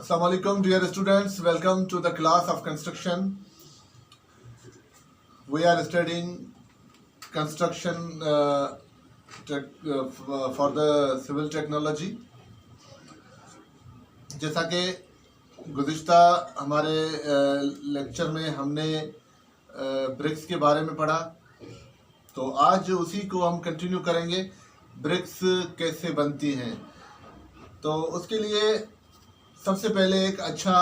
Assalamualaikum dear students, welcome to the class of construction. We are studying construction for the civil technology. जैसा कि गुज़िश्ता हमारे lecture में हमने BRICS के बारे में पढ़ा, तो आज उसी को हम कंटिन्यू करेंगे। ब्रिक्स कैसे बनती हैं, तो उसके लिए सबसे पहले एक अच्छा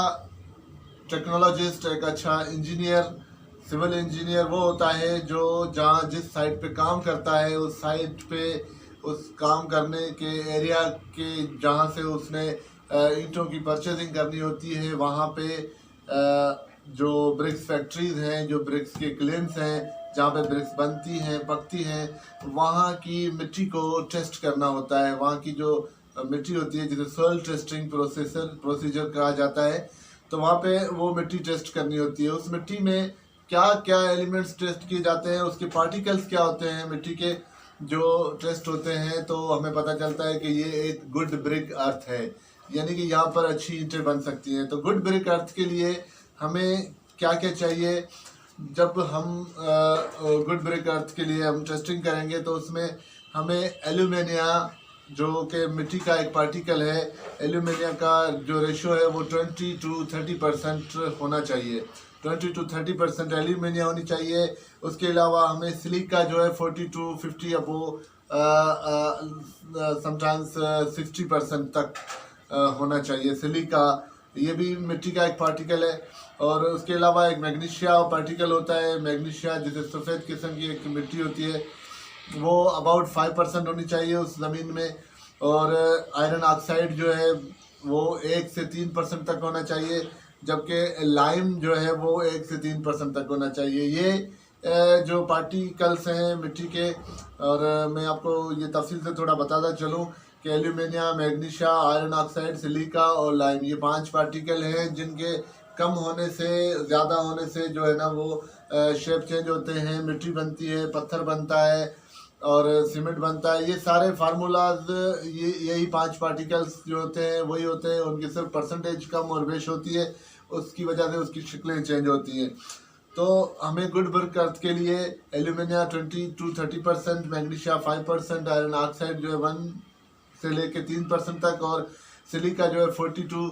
टेक्नोलॉजिस्ट, एक अच्छा इंजीनियर, सिविल इंजीनियर वो होता है जो जहाँ जिस साइट पे काम करता है उस साइट पे उस काम करने के एरिया के जहाँ से उसने ईंटों की परचेजिंग करनी होती है, वहाँ पे जो ब्रिक्स फैक्ट्रीज हैं, जो ब्रिक्स के क्लेम्स हैं, जहाँ पे ब्रिक्स बनती हैं, पकती हैं, वहाँ की मिट्टी को टेस्ट करना होता है। वहाँ की जो मिट्टी होती है जिसे सॉइल टेस्टिंग प्रोसीजर कहा जाता है, तो वहाँ पे वो मिट्टी टेस्ट करनी होती है। उस मिट्टी में क्या क्या एलिमेंट्स टेस्ट किए जाते हैं, उसके पार्टिकल्स क्या होते हैं मिट्टी के जो टेस्ट होते हैं, तो हमें पता चलता है कि ये एक गुड ब्रिक अर्थ है, यानी कि यहाँ पर अच्छी ईंटें बन सकती हैं। तो गुड ब्रिक अर्थ के लिए हमें क्या क्या चाहिए? जब हम गुड ब्रिक अर्थ के लिए हम टेस्टिंग करेंगे तो उसमें हमें एल्यूमिनिया, जो कि मिट्टी का एक पार्टिकल है, एल्यूमिनियम का जो रेशो है वो 20 to 30% होना चाहिए। 20 to 30% एल्यूमिनियम होनी चाहिए। उसके अलावा हमें सिलिका जो है 40 to 50 अबो समटाइम्स 60% तक होना चाहिए। सिलिका ये भी मिट्टी का एक पार्टिकल है। और उसके अलावा एक मैग्नीशिया पार्टिकल होता है। मैग्नीशिया जिसे सफ़ेद किस्म की एक मिट्टी होती है, वो अबाउट 5% होनी चाहिए उस ज़मीन में। और आयरन ऑक्साइड जो है वो 1 से 3% तक होना चाहिए, जबकि लाइम जो है वो 1 से 3% तक होना चाहिए। ये जो पार्टिकल्स हैं मिट्टी के, और मैं आपको ये तफसील से थोड़ा बताता चलूँ कि aluminium, magnesia, iron oxide, silica और लाइम, ये 5 पार्टिकल हैं जिनके कम होने से, ज़्यादा होने से जो है ना वो शेप चेंज होते हैं, मिट्टी बनती है, पत्थर बनता है और सीमेंट बनता है। ये सारे फार्मूलाज यही 5 पार्टिकल्स जो होते हैं वही होते हैं। उनकी सिर्फ परसेंटेज कम और बेश होती है, उसकी वजह से उसकी शक्लें चेंज होती हैं। तो हमें गुड ब्रिक अर्थ के लिए aluminium 20 to 30%, magnesia 5%, iron oxide जो है 1 से लेके 3% तक, और सिलिका जो है 40 to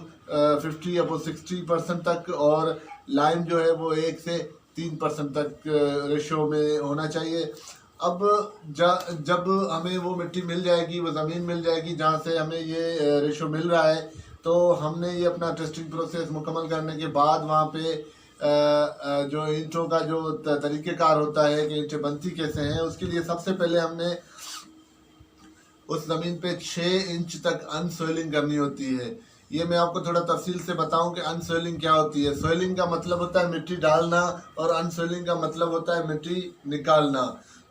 50 अबो 60% तक, और लाइम जो है वो 1 से 3% तक रेशो में होना चाहिए। अब जब हमें वो मिट्टी मिल जाएगी, वो ज़मीन मिल जाएगी जहाँ से हमें ये रेशो मिल रहा है, तो हमने ये अपना टेस्टिंग प्रोसेस मुकम्मल करने के बाद वहाँ पे जो ईंटों का जो तरीक़ेकार होता है कि ईंटें बनती कैसे हैं, उसके लिए सबसे पहले हमने उस ज़मीन पे 6 इंच तक अनसॉइलिंग करनी होती है। ये मैं आपको थोड़ा तफसील से बताऊं कि अनसॉइलिंग क्या होती है। सॉइलिंग का मतलब होता है मिट्टी डालना, और अनसॉइलिंग का मतलब होता है मिट्टी निकालना।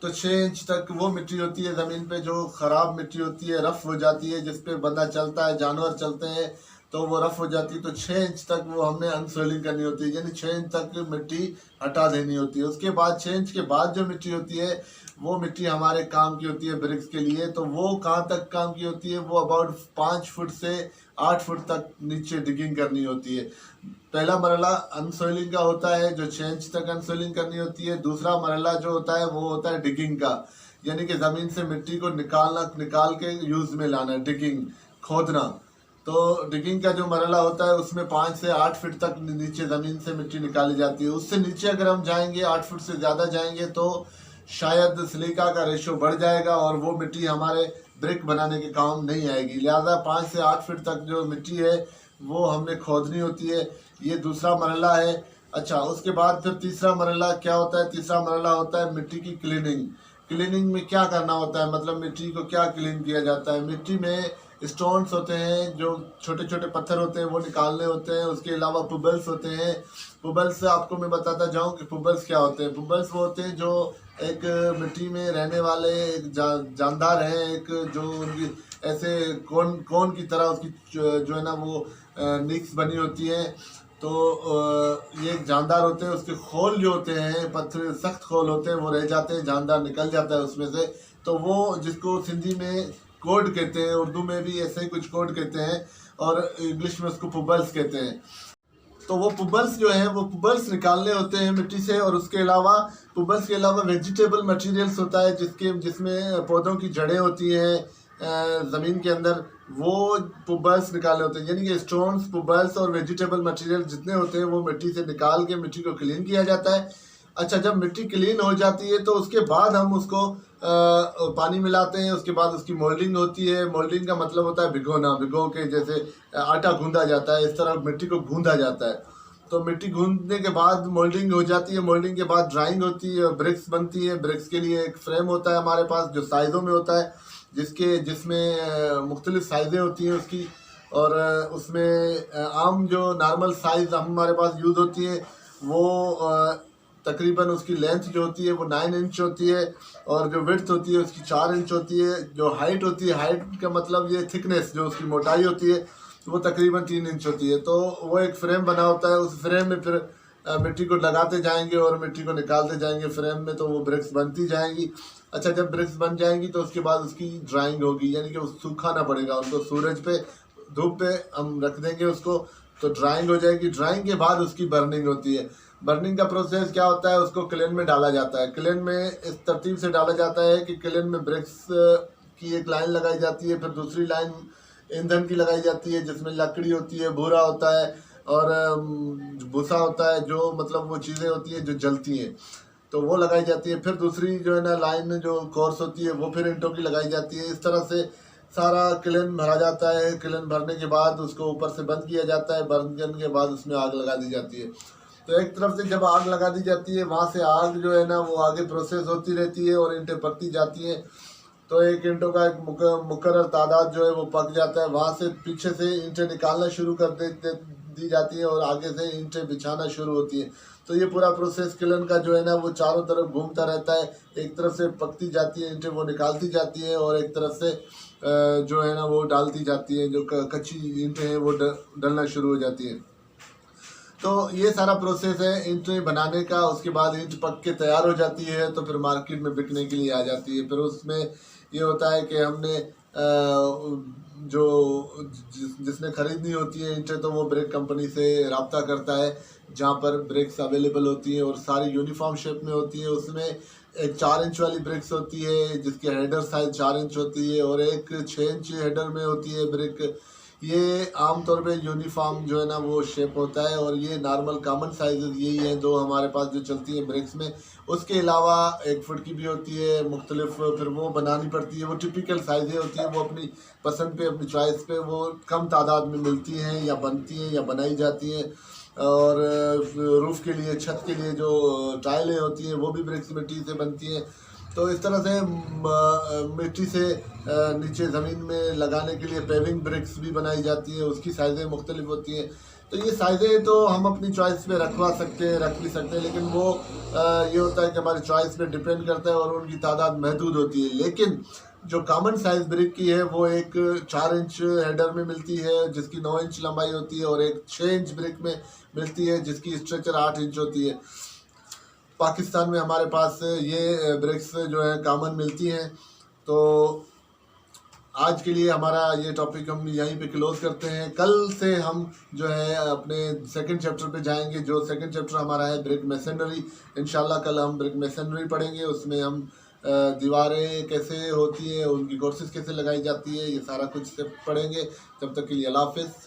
तो 6 इंच तक वो मिट्टी होती है ज़मीन पे जो ख़राब मिट्टी होती है, रफ़ हो जाती है, जिस पे बंदा चलता है, जानवर चलते हैं तो वो रफ़ हो जाती है। तो 6 इंच तक वो हमने अनसॉइलिंग करनी होती है, यानी 6 इंच तक मिट्टी हटा देनी होती है। उसके बाद 6 इंच के बाद जो मिट्टी होती है वो मिट्टी हमारे काम की होती है ब्रिक्स के लिए। तो वो कहाँ तक काम की होती है? वो अबाउट 5 फुट से 8 फुट तक नीचे डिगिंग करनी होती है। पहला मरला अनसॉइलिंग का होता है जो 6 इंच तक अनसॉइलिंग करनी होती है। दूसरा मरला जो होता है वो होता है डिगिंग का, यानी कि ज़मीन से मिट्टी को निकाल के यूज़ में लाना, डिगिंग, खोदना। तो डिगिंग का जो मरला होता है उसमें 5 से 8 फीट तक नीचे ज़मीन से मिट्टी निकाली जाती है। उससे नीचे अगर हम जाएंगे, 8 फुट से ज़्यादा जाएंगे, तो शायद सिलिका का रेशो बढ़ जाएगा और वो मिट्टी हमारे ब्रिक बनाने के काम नहीं आएगी। लिहाजा 5 से 8 फीट तक जो मिट्टी है वो हमने खोदनी होती है। ये दूसरा मरला है। अच्छा, उसके बाद फिर तीसरा मरला क्या होता है? तीसरा मरला होता है मिट्टी की क्लीनिंग। क्लीनिंग में क्या करना होता है, मतलब मिट्टी को क्या क्लीन किया जाता है? मिट्टी में स्टोन्स होते हैं, जो छोटे छोटे पत्थर होते हैं, वो निकालने होते हैं। उसके अलावा पुबल्स होते हैं। पुबल्स आपको मैं बताता जाऊँ कि पुबल्स क्या होते हैं। पुबल्स वो होते हैं जो एक मिट्टी में रहने वाले एक जानदार हैं, एक जो उनकी ऐसे कोन की तरह उसकी जो है ना वो निक्स बनी होती हैं। तो ये जानदार होते हैं, उसके खोल जो होते हैं, पत्थर सख्त खोल होते हैं, वो रह जाते हैं, जानदार निकल जाता है उसमें से। तो वो जिसको सिंधी में कोड कहते हैं, उर्दू में भी ऐसे ही कुछ कोड कहते हैं, और इंग्लिश में उसको पुबल्स कहते हैं। तो वो पुबल्स जो है वो पुबल्स निकालने होते हैं मिट्टी से, और उसके अलावा पुबल्स के अलावा वेजिटेबल मटेरियल्स होता है जिसमें पौधों की जड़ें होती हैं ज़मीन के अंदर, वो पुबल्स निकालने होते हैं। यानी कि स्टोन्स, पुबल्स और वेजिटेबल मटेरियल जितने होते हैं वो मिट्टी से निकाल के मिट्टी को क्लीन किया जाता है। अच्छा, जब मिट्टी क्लीन हो जाती है तो उसके बाद हम उसको पानी मिलाते हैं, उसके बाद उसकी मोल्डिंग होती है। मोल्डिंग का मतलब होता है भिगोना, भिगो के जैसे आटा गूंदा जाता है, इस तरह मिट्टी को गूंदा जाता है। तो मिट्टी गूंदने के बाद मोल्डिंग हो जाती है, मोल्डिंग के बाद ड्राइंग होती है, ब्रिक्स बनती है। ब्रिक्स के लिए एक फ्रेम होता है हमारे पास जो साइज़ों में होता है, जिसमें मुख्तलिफ साइज़ें होती हैं उसकी, और उसमें आम जो नॉर्मल साइज़ हमारे पास यूज़ होती है वो तकरीबन उसकी लेंथ जो होती है वो 9 इंच होती है, और जो विड्थ होती है उसकी 4 इंच होती है। जो हाइट होती है, हाइट का मतलब ये थिकनेस जो उसकी मोटाई होती है वो तकरीबन 3 इंच होती है। तो वो एक फ्रेम बना होता है, उस फ्रेम में फिर मिट्टी को लगाते जाएंगे और मिट्टी को निकालते जाएंगे फ्रेम में, तो वो ब्रिक्स बनती जाएंगी। अच्छा, जब ब्रिक्स बन जाएंगी तो उसके बाद उसकी ड्राइंग होगी, यानी कि सुखाना पड़ेगा उनको, सूरज पे, धूप पे हम रख देंगे उसको, तो ड्राइंग हो जाएगी। ड्राइंग के बाद उसकी बर्निंग होती है। बर्निंग का प्रोसेस क्या होता है, उसको क्लेन में डाला जाता है। क्लेन में इस तरतीब से डाला जाता है कि क्लेन में ब्रिक्स की एक लाइन लगाई जाती है, फिर दूसरी लाइन ईंधन की लगाई जाती है जिसमें लकड़ी होती है, भूरा होता है और भूसा होता है, जो मतलब वो चीज़ें होती हैं जो जलती हैं, तो वो लगाई जाती है। फिर दूसरी जो है ना लाइन जो कोर्स होती है वो फिर ईंटों की लगाई जाती है। इस तरह से सारा क्लेन भरा जाता है। क्लेन भरने के बाद उसको ऊपर से बंद किया जाता है, बंद करने के बाद उसमें आग लगा दी जाती है। तो एक तरफ से जब आग लगा दी जाती है, वहाँ से आग जो है ना वो आगे प्रोसेस होती रहती है और ईंटें पकती जाती हैं। तो एक ईंटों का एक मुकर्रर तादाद जो है वो पक जाता है। वहाँ से पीछे से ईंटें निकालना शुरू कर दी जाती है और आगे से ईंटें बिछाना शुरू होती है। तो ये पूरा प्रोसेस किलन का जो है ना वो चारों तरफ घूमता रहता है। एक तरफ से पकती जाती है ईंटें, वो निकालती जाती है, और एक तरफ से जो है ना वो डालती जाती है, जो कच्ची ईंटें हैं वो डलना शुरू हो जाती है। तो ये सारा प्रोसेस है ईंटें बनाने का। उसके बाद ईंट पक के तैयार हो जाती है तो फिर मार्केट में बिकने के लिए आ जाती है। फिर उसमें ये होता है कि हमने जो जिसने ख़रीदनी होती है ईंटें, तो वो ब्रिक कंपनी से रब्ता करता है जहाँ पर ब्रिक्स अवेलेबल होती है और सारी यूनिफॉर्म शेप में होती है। उसमें एक 4 इंच वाली ब्रिक्स होती है जिसकी हेडर साइज 4 इंच होती है, और एक 6 इंच हेडर में होती है ब्रिक। ये आमतौर पे यूनिफॉर्म जो है ना वो शेप होता है, और ये नॉर्मल कॉमन साइजेस यही हैं जो हमारे पास जो चलती है ब्रिक्स में। उसके अलावा 1 फुट की भी होती है मुख्तलिफ, फिर वो बनानी पड़ती है। वो टिपिकल साइज़ें होती हैं, वो अपनी पसंद पे, अपनी चॉइस पे वो कम तादाद में मिलती हैं या बनती हैं या बनाई जाती हैं। और रूफ़ के लिए, छत के लिए जो टाइलें होती हैं वो भी ब्रिक्स मिट्टी से बनती हैं। तो इस तरह से मिट्टी से नीचे ज़मीन में लगाने के लिए पेविंग ब्रिक्स भी बनाई जाती है, उसकी साइज़ें मुख्तलिफ होती हैं। तो ये साइज़ें तो हम अपनी चॉइस पे रखवा सकते हैं, रख भी सकते हैं, लेकिन वो ये होता है कि हमारी चॉइस पे डिपेंड करता है और उनकी तादाद महदूद होती है। लेकिन जो कॉमन साइज़ ब्रिक की है वो एक 4 इंच हेडर में मिलती है जिसकी 9 इंच लंबाई होती है, और एक 6 इंच ब्रिक में मिलती है जिसकी स्ट्रक्चर 8 इंच होती है। पाकिस्तान में हमारे पास ये ब्रिक्स जो है कॉमन मिलती हैं। तो आज के लिए हमारा ये टॉपिक हम यहीं पे क्लोज करते हैं। कल से हम जो है अपने सेकंड चैप्टर पे जाएंगे। जो सेकंड चैप्टर हमारा है ब्रिक मेसनरी। इंशाल्लाह कल हम ब्रिक मेसनरी पढ़ेंगे। उसमें हम दीवारें कैसे होती हैं, उनकी कोर्सेज कैसे लगाई जाती है, ये सारा कुछ पढ़ेंगे। तब तक के लिए अल्लाह हाफ़िज़।